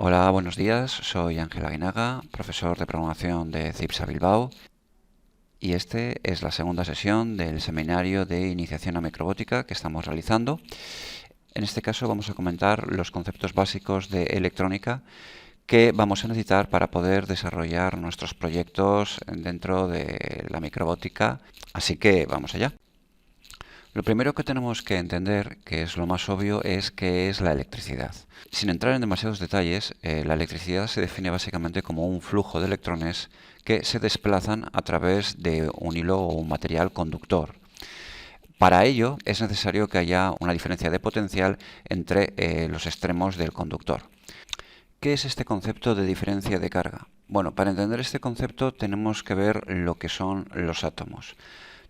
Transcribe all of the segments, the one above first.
Hola, buenos días. Soy Ángel Aguinaga, profesor de programación de CIPSA Bilbao, y este es la segunda sesión del seminario de iniciación a microbótica que estamos realizando. En este caso vamos a comentar los conceptos básicos de electrónica que vamos a necesitar para poder desarrollar nuestros proyectos dentro de la microbótica. Así que vamos allá. Lo primero que tenemos que entender, que es lo más obvio, es qué es la electricidad. Sin entrar en demasiados detalles, la electricidad se define básicamente como un flujo de electrones que se desplazan a través de un hilo o un material conductor. Para ello es necesario que haya una diferencia de potencial entre los extremos del conductor. ¿Qué es este concepto de diferencia de carga? Bueno, para entender este concepto tenemos que ver lo que son los átomos.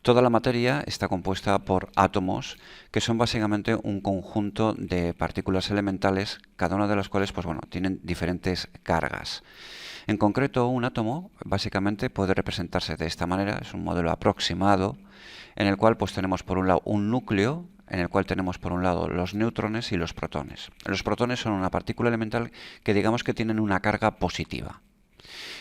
Toda la materia está compuesta por átomos, que son básicamente un conjunto de partículas elementales, cada una de las cuales tienen diferentes cargas. En concreto, un átomo básicamente puede representarse de esta manera, es un modelo aproximado, en el cual tenemos por un lado un núcleo, en el cual tenemos por un lado los neutrones y los protones. Los protones son una partícula elemental que digamos que tienen una carga positiva.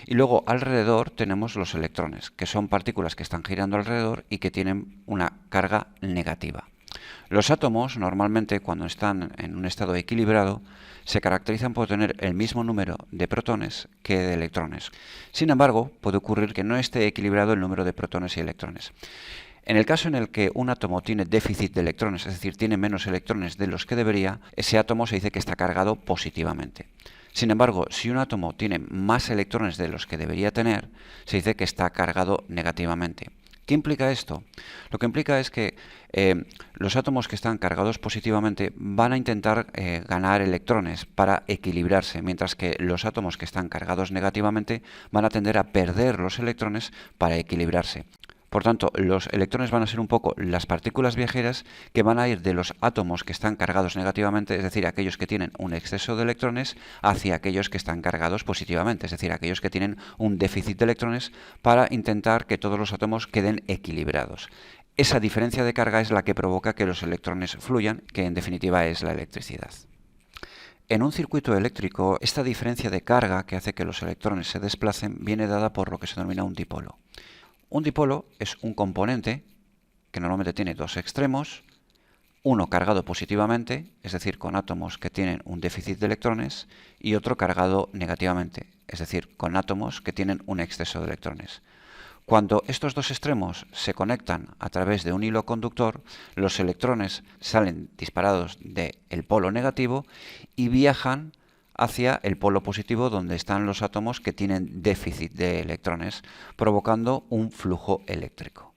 Y luego alrededor tenemos los electrones, que son partículas que están girando alrededor y que tienen una carga negativa. Los átomos, normalmente cuando están en un estado equilibrado, se caracterizan por tener el mismo número de protones que de electrones. Sin embargo, puede ocurrir que no esté equilibrado el número de protones y electrones. En el caso en el que un átomo tiene déficit de electrones, es decir, tiene menos electrones de los que debería, ese átomo se dice que está cargado positivamente. Sin embargo, si un átomo tiene más electrones de los que debería tener, se dice que está cargado negativamente. ¿Qué implica esto? Lo que implica es que los átomos que están cargados positivamente van a intentar ganar electrones para equilibrarse, mientras que los átomos que están cargados negativamente van a tender a perder los electrones para equilibrarse. Por tanto, los electrones van a ser un poco las partículas viajeras que van a ir de los átomos que están cargados negativamente, es decir, aquellos que tienen un exceso de electrones, hacia aquellos que están cargados positivamente, es decir, aquellos que tienen un déficit de electrones, para intentar que todos los átomos queden equilibrados. Esa diferencia de carga es la que provoca que los electrones fluyan, que en definitiva es la electricidad. En un circuito eléctrico, esta diferencia de carga que hace que los electrones se desplacen viene dada por lo que se denomina un dipolo. Un dipolo es un componente que normalmente tiene dos extremos, uno cargado positivamente, es decir, con átomos que tienen un déficit de electrones, y otro cargado negativamente, es decir, con átomos que tienen un exceso de electrones. Cuando estos dos extremos se conectan a través de un hilo conductor, los electrones salen disparados del polo negativo y viajan hacia el polo positivo, donde están los átomos que tienen déficit de electrones, provocando un flujo eléctrico.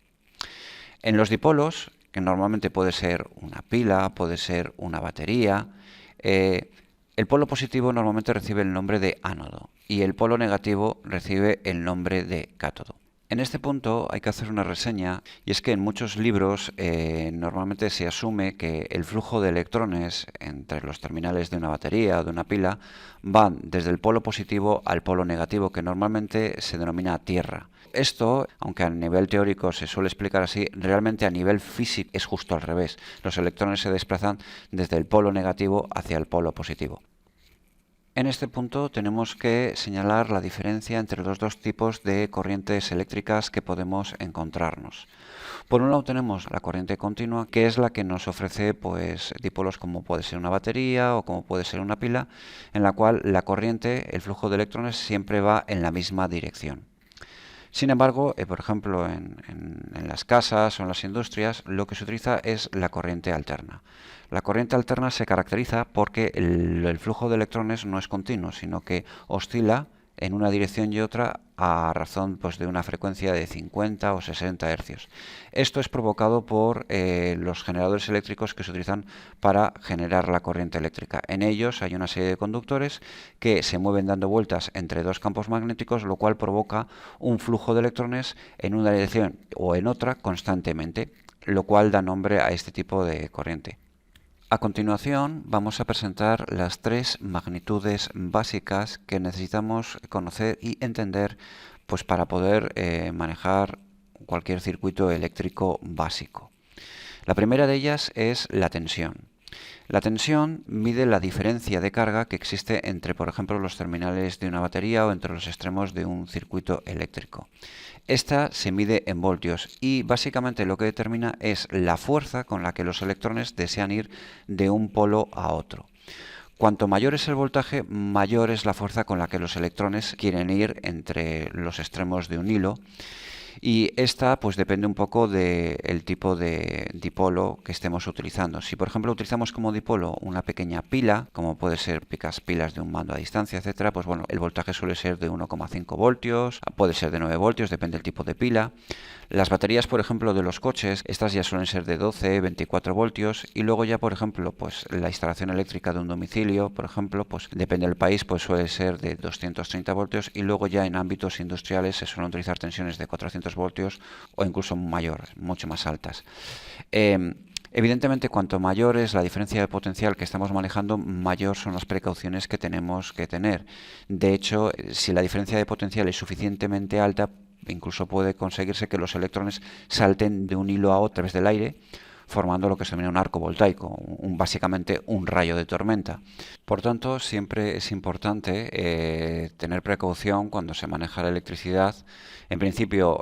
En los dipolos, que normalmente puede ser una pila, puede ser una batería, el polo positivo normalmente recibe el nombre de ánodo y el polo negativo recibe el nombre de cátodo. En este punto hay que hacer una reseña, y es que en muchos libros normalmente se asume que el flujo de electrones entre los terminales de una batería o de una pila van desde el polo positivo al polo negativo, que normalmente se denomina tierra. Esto, aunque a nivel teórico se suele explicar así, realmente a nivel físico es justo al revés. Los electrones se desplazan desde el polo negativo hacia el polo positivo. En este punto tenemos que señalar la diferencia entre los dos tipos de corrientes eléctricas que podemos encontrarnos. Por un lado tenemos la corriente continua, que es la que nos ofrece dipolos como puede ser una batería o como puede ser una pila, en la cual la corriente, el flujo de electrones, siempre va en la misma dirección. Sin embargo, por ejemplo, en las casas o en las industrias, lo que se utiliza es la corriente alterna. La corriente alterna se caracteriza porque el flujo de electrones no es continuo, sino que oscila en una dirección y otra a razón de una frecuencia de 50 o 60 hercios. Esto es provocado por los generadores eléctricos que se utilizan para generar la corriente eléctrica. En ellos hay una serie de conductores que se mueven dando vueltas entre dos campos magnéticos, lo cual provoca un flujo de electrones en una dirección o en otra constantemente, lo cual da nombre a este tipo de corriente. A continuación vamos a presentar las tres magnitudes básicas que necesitamos conocer y entender para poder manejar cualquier circuito eléctrico básico. La primera de ellas es la tensión. La tensión mide la diferencia de carga que existe entre, por ejemplo, los terminales de una batería o entre los extremos de un circuito eléctrico. Esta se mide en voltios y básicamente lo que determina es la fuerza con la que los electrones desean ir de un polo a otro. Cuanto mayor es el voltaje, mayor es la fuerza con la que los electrones quieren ir entre los extremos de un hilo. Y esta pues depende un poco del tipo de dipolo que estemos utilizando. Si por ejemplo utilizamos como dipolo una pequeña pila, como puede ser pilas de un mando a distancia, etcétera, pues bueno, el voltaje suele ser de 1,5 voltios, puede ser de 9 voltios, depende del tipo de pila. Las baterías, por ejemplo, de los coches, estas ya suelen ser de 12, 24 voltios y luego ya, por ejemplo, pues la instalación eléctrica de un domicilio, por ejemplo, pues depende del país, pues suele ser de 230 voltios y luego ya en ámbitos industriales se suelen utilizar tensiones de 400 voltios o incluso mayor, mucho más altas. Evidentemente, cuanto mayor es la diferencia de potencial que estamos manejando, mayor son las precauciones que tenemos que tener. De hecho, si la diferencia de potencial es suficientemente alta, incluso puede conseguirse que los electrones salten de un hilo a otro a través del aire, formando lo que se denomina un arco voltaico, básicamente un rayo de tormenta. Por tanto, siempre es importante tener precaución cuando se maneja la electricidad. En principio,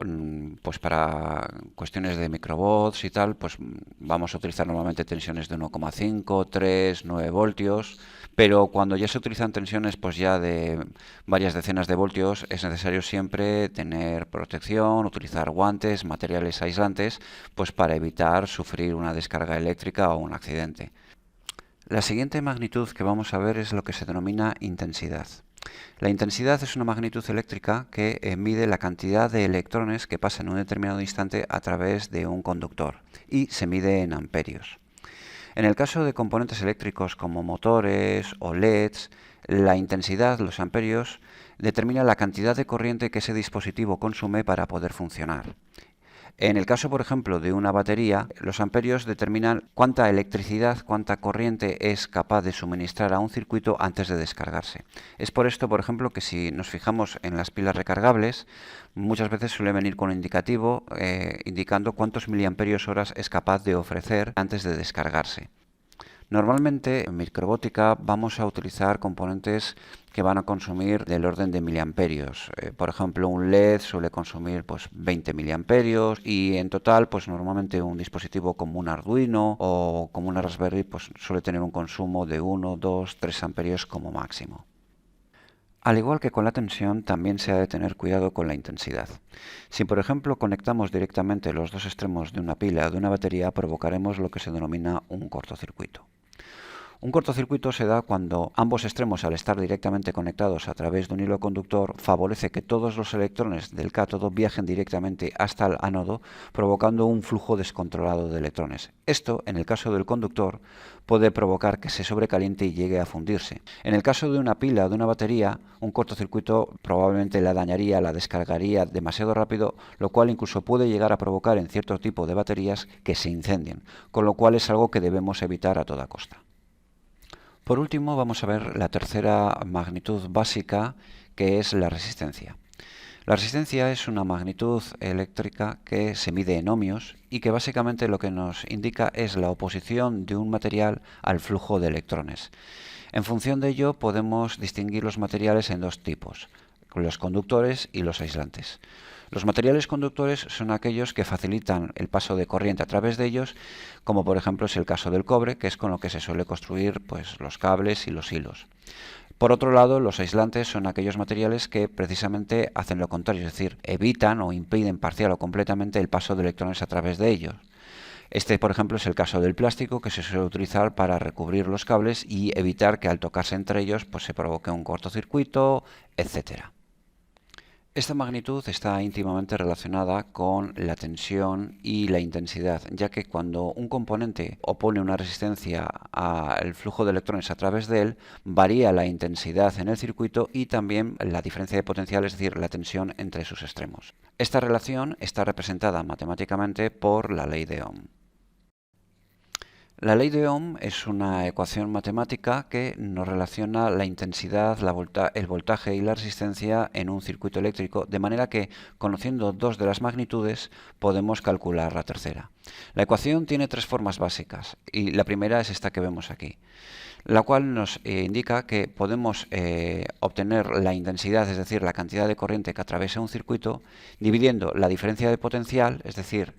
pues para cuestiones de microvolts y tal, pues vamos a utilizar normalmente tensiones de 1,5, 3, 9 voltios, pero cuando ya se utilizan tensiones pues ya de varias decenas de voltios, es necesario siempre tener protección, utilizar guantes, materiales aislantes, pues para evitar sufrir una descarga eléctrica o un accidente. La siguiente magnitud que vamos a ver es lo que se denomina intensidad. La intensidad es una magnitud eléctrica que mide la cantidad de electrones que pasan en un determinado instante a través de un conductor y se mide en amperios. En el caso de componentes eléctricos como motores o LEDs, la intensidad, los amperios, determina la cantidad de corriente que ese dispositivo consume para poder funcionar. En el caso, por ejemplo, de una batería, los amperios determinan cuánta electricidad, cuánta corriente es capaz de suministrar a un circuito antes de descargarse. Es por esto, por ejemplo, que si nos fijamos en las pilas recargables, muchas veces suele venir con un indicativo indicando cuántos miliamperios horas es capaz de ofrecer antes de descargarse. Normalmente en microbótica vamos a utilizar componentes que van a consumir del orden de miliamperios. Por ejemplo, un LED suele consumir pues 20 miliamperios y en total pues normalmente un dispositivo como un Arduino o como una Raspberry pues suele tener un consumo de 1, 2, 3 amperios como máximo. Al igual que con la tensión, también se ha de tener cuidado con la intensidad. Si por ejemplo conectamos directamente los dos extremos de una pila o de una batería, provocaremos lo que se denomina un cortocircuito. Un cortocircuito se da cuando ambos extremos, al estar directamente conectados a través de un hilo conductor, favorece que todos los electrones del cátodo viajen directamente hasta el ánodo, provocando un flujo descontrolado de electrones. Esto, en el caso del conductor, puede provocar que se sobrecaliente y llegue a fundirse. En el caso de una pila o de una batería, un cortocircuito probablemente la dañaría, la descargaría demasiado rápido, lo cual incluso puede llegar a provocar en cierto tipo de baterías que se incendien, con lo cual es algo que debemos evitar a toda costa. Por último, vamos a ver la tercera magnitud básica, que es la resistencia. La resistencia es una magnitud eléctrica que se mide en ohmios y que básicamente lo que nos indica es la oposición de un material al flujo de electrones. En función de ello podemos distinguir los materiales en dos tipos, los conductores y los aislantes. Los materiales conductores son aquellos que facilitan el paso de corriente a través de ellos, como por ejemplo es el caso del cobre, que es con lo que se suele construir pues, los cables y los hilos. Por otro lado, los aislantes son aquellos materiales que precisamente hacen lo contrario, es decir, evitan o impiden parcial o completamente el paso de electrones a través de ellos. Este, por ejemplo, es el caso del plástico, que se suele utilizar para recubrir los cables y evitar que al tocarse entre ellos pues, se provoque un cortocircuito, etc. Esta magnitud está íntimamente relacionada con la tensión y la intensidad, ya que cuando un componente opone una resistencia al flujo de electrones a través de él, varía la intensidad en el circuito y también la diferencia de potencial, es decir, la tensión entre sus extremos. Esta relación está representada matemáticamente por la ley de Ohm. La ley de Ohm es una ecuación matemática que nos relaciona la intensidad, el voltaje y la resistencia en un circuito eléctrico, de manera que, conociendo dos de las magnitudes, podemos calcular la tercera. La ecuación tiene tres formas básicas y la primera es esta que vemos aquí, la cual nos indica que podemos obtener la intensidad, es decir, la cantidad de corriente que atraviesa un circuito, dividiendo la diferencia de potencial, es decir,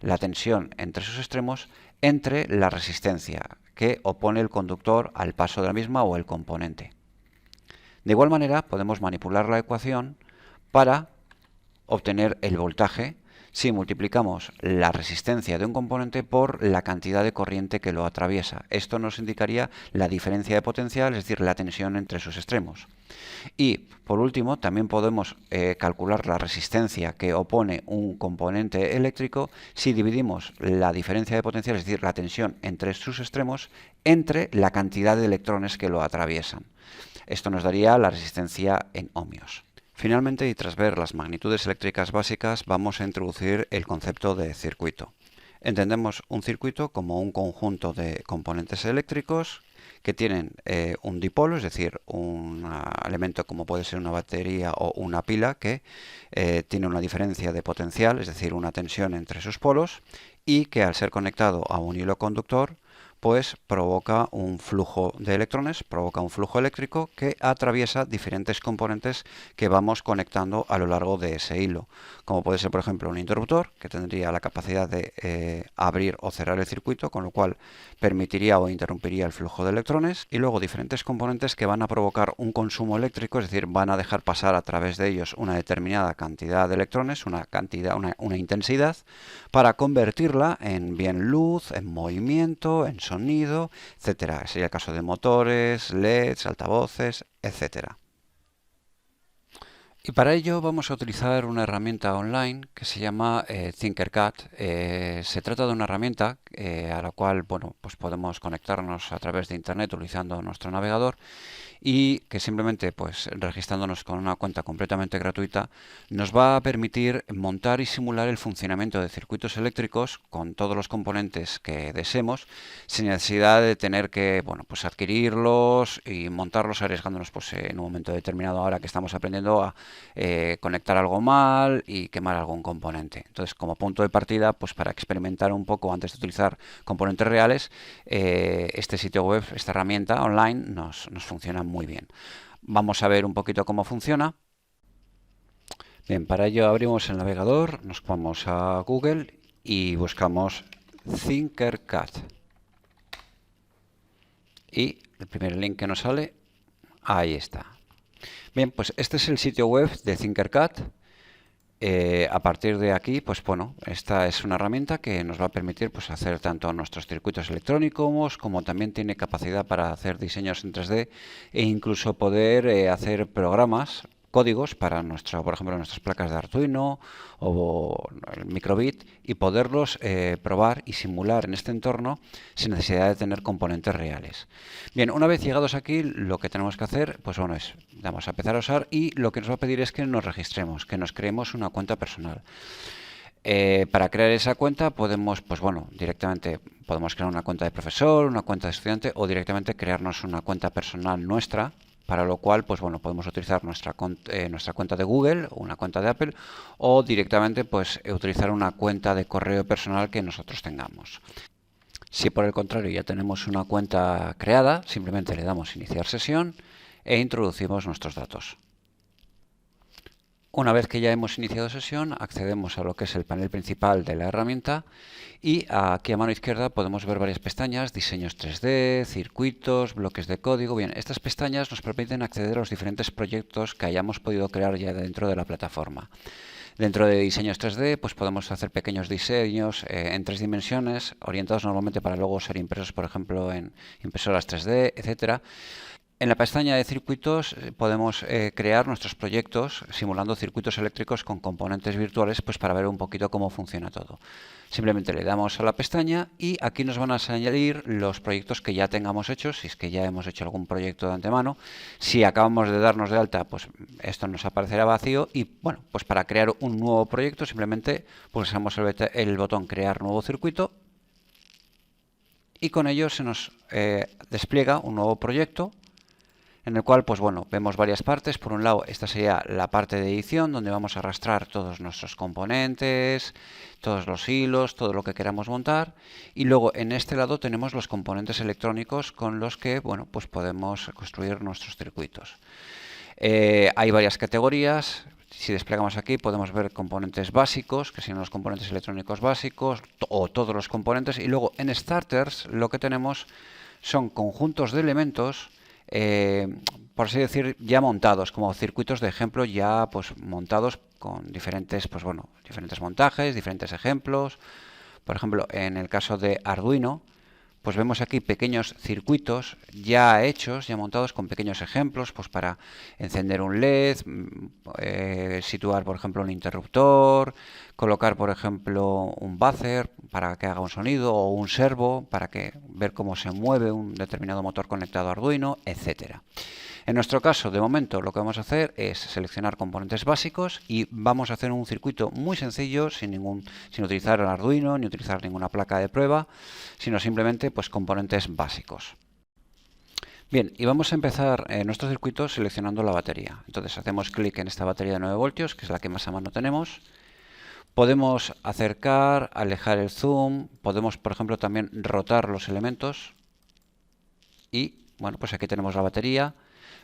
la tensión entre sus extremos, entre la resistencia que opone el conductor al paso de la misma o el componente. De igual manera, podemos manipular la ecuación para obtener el voltaje si multiplicamos la resistencia de un componente por la cantidad de corriente que lo atraviesa. Esto nos indicaría la diferencia de potencial, es decir, la tensión entre sus extremos. Y, por último, también podemos calcular la resistencia que opone un componente eléctrico si dividimos la diferencia de potencial, es decir, la tensión entre sus extremos, entre la cantidad de electrones que lo atraviesan. Esto nos daría la resistencia en ohmios. Finalmente, y tras ver las magnitudes eléctricas básicas, vamos a introducir el concepto de circuito. Entendemos un circuito como un conjunto de componentes eléctricos que tienen un dipolo, es decir, un elemento como puede ser una batería o una pila que tiene una diferencia de potencial, es decir, una tensión entre sus polos, y que al ser conectado a un hilo conductor pues provoca un flujo de electrones, provoca un flujo eléctrico que atraviesa diferentes componentes que vamos conectando a lo largo de ese hilo, como puede ser por ejemplo un interruptor que tendría la capacidad de abrir o cerrar el circuito, con lo cual permitiría o interrumpiría el flujo de electrones, y luego diferentes componentes que van a provocar un consumo eléctrico, es decir, van a dejar pasar a través de ellos una determinada cantidad de electrones, una intensidad, para convertirla en bien luz, en movimiento, en sonido, etcétera. Sería el caso de motores, LEDs, altavoces, etcétera. Y para ello vamos a utilizar una herramienta online que se llama Tinkercad. Se trata de una herramienta a la cual pues podemos conectarnos a través de internet utilizando nuestro navegador, y que simplemente pues registrándonos con una cuenta completamente gratuita nos va a permitir montar y simular el funcionamiento de circuitos eléctricos con todos los componentes que deseemos, sin necesidad de tener que pues adquirirlos y montarlos arriesgándonos pues en un momento determinado, ahora que estamos aprendiendo a conectar algo mal y quemar algún componente. Entonces, como punto de partida, pues para experimentar un poco antes de utilizar componentes reales, este sitio web, esta herramienta online nos funciona muy bien. Vamos a ver un poquito cómo funciona. Bien, para ello abrimos el navegador, nos vamos a Google y buscamos Tinkercad. Y el primer link que nos sale, ahí está. Bien, pues este es el sitio web de Tinkercad. A partir de aquí, pues esta es una herramienta que nos va a permitir pues hacer tanto nuestros circuitos electrónicos, como también tiene capacidad para hacer diseños en 3D e incluso poder hacer programas, códigos para por ejemplo, nuestras placas de Arduino o el microbit, y poderlos probar y simular en este entorno sin necesidad de tener componentes reales. Bien, una vez llegados aquí, lo que tenemos que hacer pues es vamos a empezar a usar, y lo que nos va a pedir es que nos registremos, que nos creemos una cuenta personal. Para crear esa cuenta podemos, directamente podemos crear una cuenta de profesor, una cuenta de estudiante, o directamente crearnos una cuenta personal nuestra, para lo cual podemos utilizar nuestra cuenta de Google o una cuenta de Apple, o directamente utilizar una cuenta de correo personal que nosotros tengamos. Si por el contrario ya tenemos una cuenta creada, simplemente le damos iniciar sesión e introducimos nuestros datos. Una vez que ya hemos iniciado sesión, accedemos a lo que es el panel principal de la herramienta, y aquí a mano izquierda podemos ver varias pestañas: diseños 3D, circuitos, bloques de código. Bien, estas pestañas nos permiten acceder a los diferentes proyectos que hayamos podido crear ya dentro de la plataforma. Dentro de diseños 3D pues podemos hacer pequeños diseños en 3 dimensiones, orientados normalmente para luego ser impresos, por ejemplo, en impresoras 3D, etcétera. En la pestaña de circuitos podemos crear nuestros proyectos simulando circuitos eléctricos con componentes virtuales, pues para ver un poquito cómo funciona todo. Simplemente le damos a la pestaña y aquí nos van a salir los proyectos que ya tengamos hechos, si es que ya hemos hecho algún proyecto de antemano. Si acabamos de darnos de alta, pues esto nos aparecerá vacío, y pues para crear un nuevo proyecto simplemente pulsamos el botón crear nuevo circuito, y con ello se nos despliega un nuevo proyecto en el cual, pues bueno, vemos varias partes. Por un lado, esta sería la parte de edición, donde vamos a arrastrar todos nuestros componentes, todos los hilos, todo lo que queramos montar. Y luego en este lado tenemos los componentes electrónicos con los que, bueno, pues podemos construir nuestros circuitos. Hay varias categorías. Si desplegamos aquí podemos ver componentes básicos, que son los componentes electrónicos básicos, o todos los componentes. Y luego en Starters lo que tenemos son conjuntos de elementos, por así decir, ya montados, como circuitos de ejemplo ya pues montados con diferentes, pues bueno, diferentes montajes, diferentes ejemplos. Por ejemplo, en el caso de Arduino, pues vemos aquí pequeños circuitos ya hechos, ya montados con pequeños ejemplos, pues para encender un LED, situar por ejemplo un interruptor, colocar por ejemplo un buzzer para que haga un sonido, o un servo para ver cómo se mueve un determinado motor conectado a Arduino, etcétera. En nuestro caso, de momento, lo que vamos a hacer es seleccionar componentes básicos y vamos a hacer un circuito muy sencillo, sin utilizar el Arduino ni utilizar ninguna placa de prueba, sino simplemente pues componentes básicos. Bien, y vamos a empezar nuestro circuito seleccionando la batería. Entonces hacemos clic en esta batería de 9 voltios, que es la que más a mano tenemos. Podemos acercar, alejar el zoom, podemos por ejemplo también rotar los elementos. Y bueno, pues aquí tenemos la batería.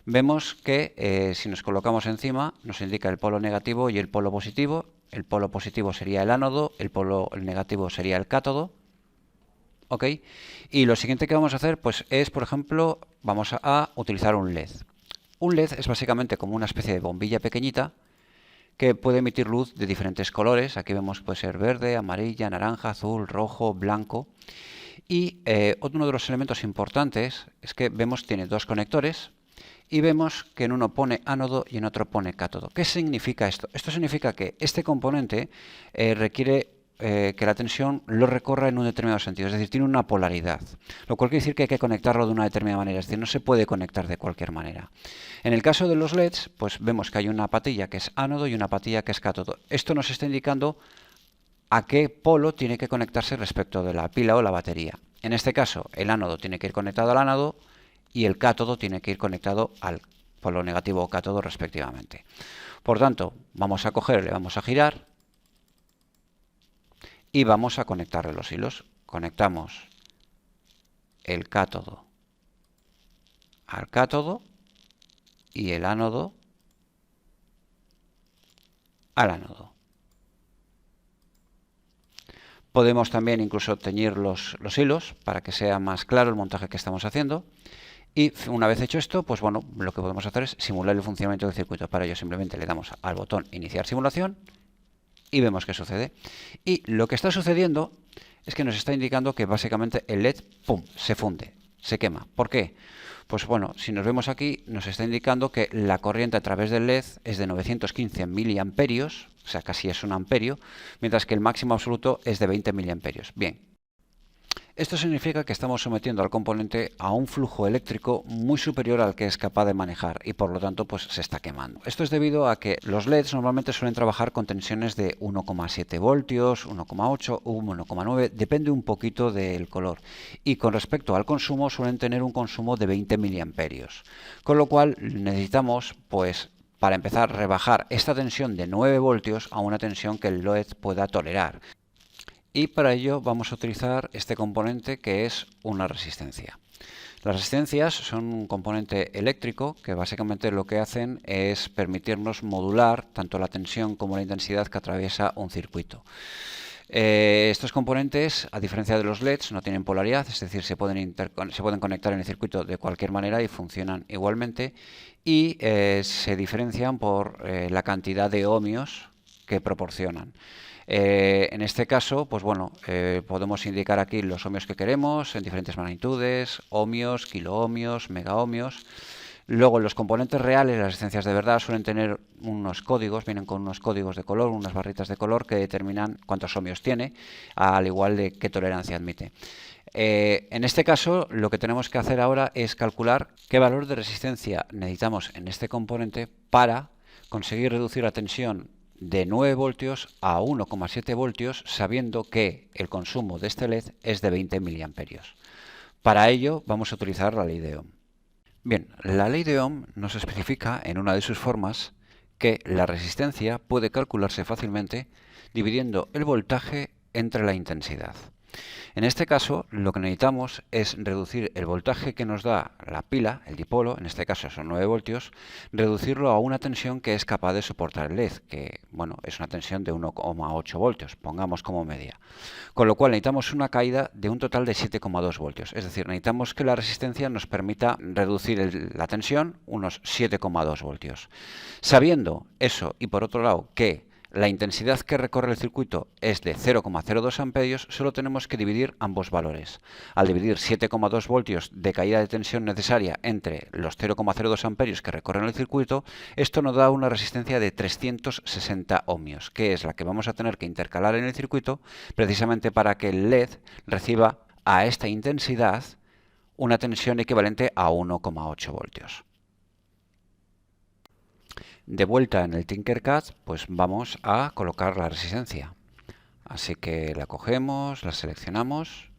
Vemos que si nos colocamos encima nos indica el polo negativo y el polo positivo. El polo positivo sería el ánodo, el negativo sería el cátodo. ¿Ok? Y lo siguiente que vamos a hacer pues es, por ejemplo, vamos a utilizar un LED. Un LED es básicamente como una especie de bombilla pequeñita que puede emitir luz de diferentes colores. Aquí vemos que puede ser verde, amarilla, naranja, azul, rojo, blanco. Y uno de los elementos importantes es que vemos que tiene dos conectores y vemos que en uno pone ánodo y en otro pone cátodo. ¿Qué significa esto? Esto significa que este componente requiere que la tensión lo recorra en un determinado sentido, es decir, tiene una polaridad, lo cual quiere decir que hay que conectarlo de una determinada manera, es decir, no se puede conectar de cualquier manera. En el caso de los LEDs, pues vemos que hay una patilla que es ánodo y una patilla que es cátodo. Esto nos está indicando a qué polo tiene que conectarse respecto de la pila o la batería. En este caso, el ánodo tiene que ir conectado al ánodo y el cátodo tiene que ir conectado al polo negativo o cátodo respectivamente. Por tanto, vamos a coger, le vamos a girar y vamos a conectarle los hilos. Conectamos el cátodo al cátodo y el ánodo al ánodo. Podemos también incluso teñir los hilos para que sea más claro el montaje que estamos haciendo. Y una vez hecho esto, pues bueno, lo que podemos hacer es simular el funcionamiento del circuito. Para ello simplemente le damos al botón Iniciar simulación y vemos qué sucede. Y lo que está sucediendo es que nos está indicando que básicamente el LED, ¡pum!, se funde, se quema. ¿Por qué? Pues bueno, si nos vemos aquí, nos está indicando que la corriente a través del LED es de 915 miliamperios, o sea, casi es un amperio, mientras que el máximo absoluto es de 20 miliamperios. Bien. Esto significa que estamos sometiendo al componente a un flujo eléctrico muy superior al que es capaz de manejar y por lo tanto pues se está quemando. Esto es debido a que los LEDs normalmente suelen trabajar con tensiones de 1,7 voltios, 1,8 o 1,9, depende un poquito del color. Y con respecto al consumo suelen tener un consumo de 20 miliamperios. Con lo cual necesitamos pues para empezar rebajar esta tensión de 9 voltios a una tensión que el LED pueda tolerar. Y para ello vamos a utilizar este componente que es una resistencia. Las resistencias son un componente eléctrico que básicamente lo que hacen es permitirnos modular tanto la tensión como la intensidad que atraviesa un circuito. Estos componentes, a diferencia de los LEDs, no tienen polaridad, es decir, se pueden conectar en el circuito de cualquier manera y funcionan igualmente, y se diferencian por la cantidad de ohmios que proporcionan. En este caso, pues bueno, podemos indicar aquí los ohmios que queremos en diferentes magnitudes, ohmios, kiloohmios, megaohmios. Luego, los componentes reales, las resistencias de verdad, suelen tener unos códigos, vienen con unos códigos de color, unas barritas de color que determinan cuántos ohmios tiene, al igual de qué tolerancia admite. En este caso, lo que tenemos que hacer ahora es calcular qué valor de resistencia necesitamos en este componente para conseguir reducir la tensión de 9 voltios a 1,7 voltios, sabiendo que el consumo de este LED es de 20 miliamperios. Para ello vamos a utilizar la ley de Ohm. Bien, la ley de Ohm nos especifica en una de sus formas que la resistencia puede calcularse fácilmente dividiendo el voltaje entre la intensidad. En este caso, lo que necesitamos es reducir el voltaje que nos da la pila, el dipolo, en este caso son 9 voltios, reducirlo a una tensión que es capaz de soportar el LED, que bueno, es una tensión de 1,8 voltios, pongamos como media. Con lo cual necesitamos una caída de un total de 7,2 voltios, es decir, necesitamos que la resistencia nos permita reducir la tensión unos 7,2 voltios. Sabiendo eso y por otro lado que la intensidad que recorre el circuito es de 0,02 amperios, solo tenemos que dividir ambos valores. Al dividir 7,2 voltios de caída de tensión necesaria entre los 0,02 amperios que recorren el circuito, esto nos da una resistencia de 360 ohmios, que es la que vamos a tener que intercalar en el circuito precisamente para que el LED reciba a esta intensidad una tensión equivalente a 1,8 voltios. De vuelta en el Tinkercad, pues vamos a colocar la resistencia. Así que la cogemos, la seleccionamos,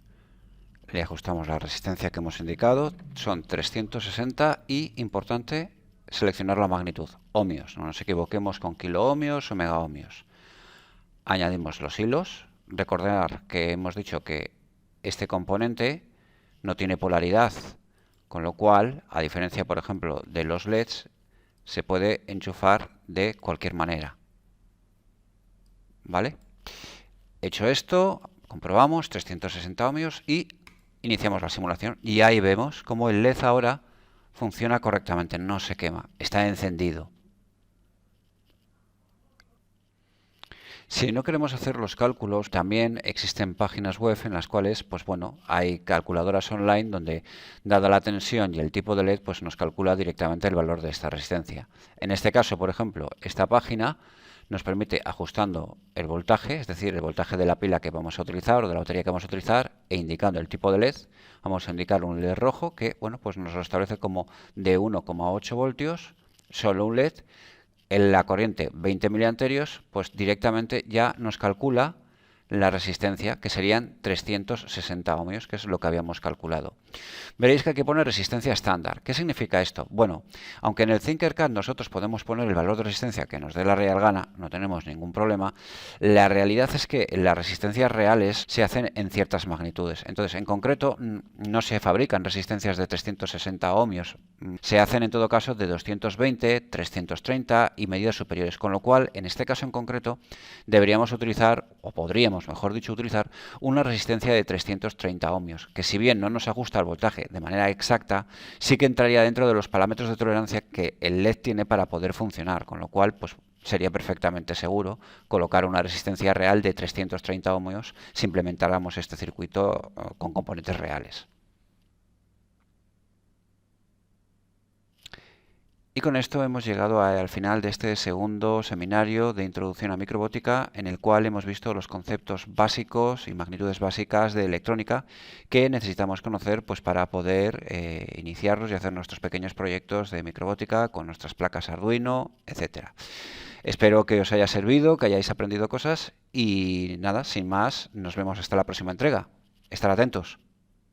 le ajustamos la resistencia que hemos indicado, son 360 y, importante, seleccionar la magnitud, ohmios, no nos equivoquemos con kiloohmios o megaohmios. Añadimos los hilos, recordar que hemos dicho que este componente no tiene polaridad, con lo cual, a diferencia, por ejemplo, de los LEDs, se puede enchufar de cualquier manera. ¿Vale? Hecho esto, comprobamos 360 ohmios y iniciamos la simulación. Y ahí vemos cómo el LED ahora funciona correctamente, no se quema, está encendido. Si no queremos hacer los cálculos, también existen páginas web en las cuales, pues bueno, hay calculadoras online donde, dada la tensión y el tipo de LED, pues nos calcula directamente el valor de esta resistencia. En este caso, por ejemplo, esta página nos permite, ajustando el voltaje, es decir, el voltaje de la pila que vamos a utilizar o de la batería que vamos a utilizar, e indicando el tipo de LED, vamos a indicar un LED rojo que, bueno, pues nos lo establece como de 1,8 voltios, solo un LED. En la corriente 20 miliamperios, pues directamente ya nos calcula la resistencia, que serían 360 ohmios, que es lo que habíamos calculado. Veréis que aquí pone resistencia estándar. ¿Qué significa esto? Bueno, aunque en el Tinkercad nosotros podemos poner el valor de resistencia que nos dé la real gana, no tenemos ningún problema, la realidad es que las resistencias reales se hacen en ciertas magnitudes. Entonces, en concreto, no se fabrican resistencias de 360 ohmios. Se hacen en todo caso de 220, 330 y medidas superiores, con lo cual, en este caso en concreto, deberíamos utilizar, o podríamos, mejor dicho, utilizar una resistencia de 330 ohmios, que si bien no nos ajusta el voltaje de manera exacta, sí que entraría dentro de los parámetros de tolerancia que el LED tiene para poder funcionar, con lo cual, pues sería perfectamente seguro colocar una resistencia real de 330 ohmios si implementáramos este circuito con componentes reales. Y con esto hemos llegado al final de este segundo seminario de Introducción a Microbótica, en el cual hemos visto los conceptos básicos y magnitudes básicas de electrónica que necesitamos conocer pues, para poder iniciarlos y hacer nuestros pequeños proyectos de microbótica con nuestras placas Arduino, etc. Espero que os haya servido, que hayáis aprendido cosas y nada, sin más, nos vemos hasta la próxima entrega. Estar atentos.